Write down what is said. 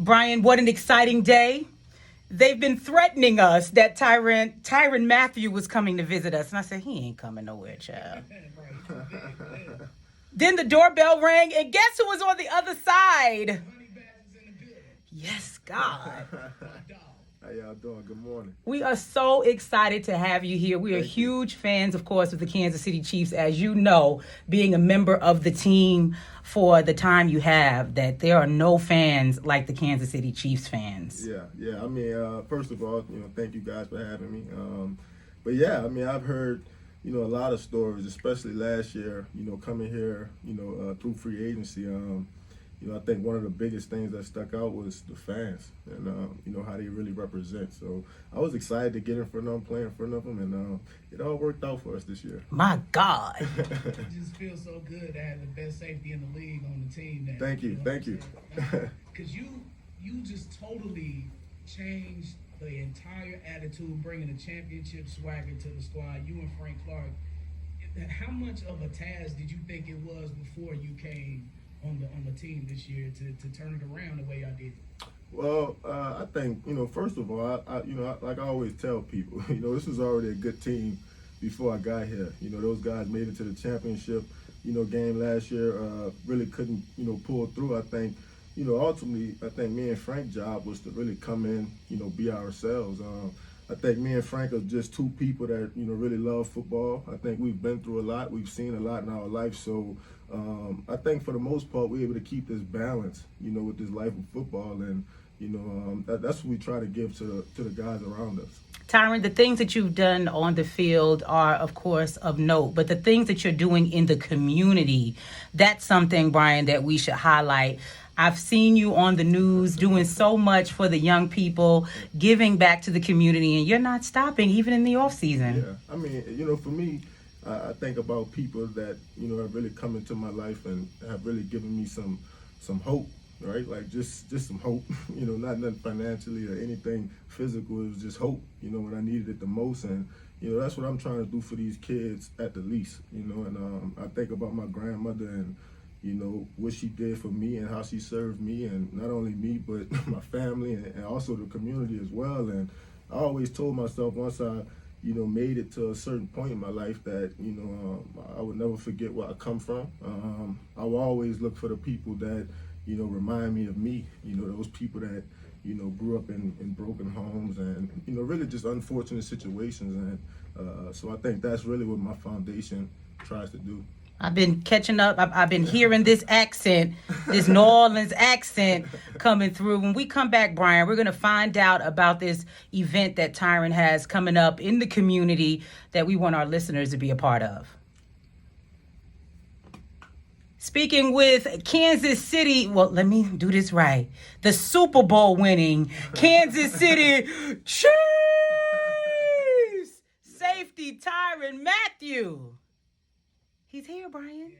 Brian, what an exciting day. They've been threatening us that Tyrann Matthieu was coming to visit us. And I said, he ain't coming nowhere, child. Then the doorbell rang, and guess who was on the other side? Yes, God. How y'all doing? Good morning. We are so excited to have you here. We are huge fans, of course, of the Kansas City Chiefs. As you know, being a member of the team for the time you have, that there are no fans like the Kansas City Chiefs fans. Yeah. I mean, first of all, thank you guys for having me. But yeah, I mean, I've heard, a lot of stories, especially last year, coming here, through free agency. I think one of the biggest things that stuck out was the fans and, how they really represent. So I was excited to get in front of them, play in front of them, and it all worked out for us this year. My God. It just feels so good to have the best safety in the league on the team. Thank you. Because you just totally changed the entire attitude, bringing a championship swagger to the squad. You and Frank Clark. How much of a task did you think it was before you came on the team this year to turn it around the way y'all did? Well, I think, first of all, like I always tell people, this was already a good team before I got here. Those guys made it to the championship, game last year, really couldn't, pull through. I think, ultimately, I think me and Frank's job was to really come in, be ourselves. I think me and Frank are just two people that, really love football. I think we've been through a lot. We've seen a lot in our life. So I think for the most part, we're able to keep this balance, with this life of football. And, that's what we try to give to the guys around us. Tyrann, the things that you've done on the field are, of course, of note. But the things that you're doing in the community, that's something, Brian, that we should highlight. I've seen you on the news doing so much for the young people, giving back to the community, and you're not stopping even in the off season. Yeah, I mean, for me, I think about people that, have really come into my life and have really given me some hope, right? Like just some hope, not nothing financially or anything physical. It was just hope, when I needed it the most. And, that's what I'm trying to do for these kids at the least, and I think about my grandmother and, what she did for me and how she served me, and not only me, but my family and also the community as well. And I always told myself once I, made it to a certain point in my life that, I would never forget where I come from. I will always look for the people that, remind me of me, those people that, grew up in broken homes and, really just unfortunate situations. And so I think that's really what my foundation tries to do. I've been catching up. I've been hearing this accent, this New Orleans accent coming through. When we come back, Brian, we're going to find out about this event that Tyrann has coming up in the community that we want our listeners to be a part of. Speaking with Kansas City, well, let me do this right. The Super Bowl winning Kansas City Chiefs safety Tyrann Matthieu. He's here, Brian.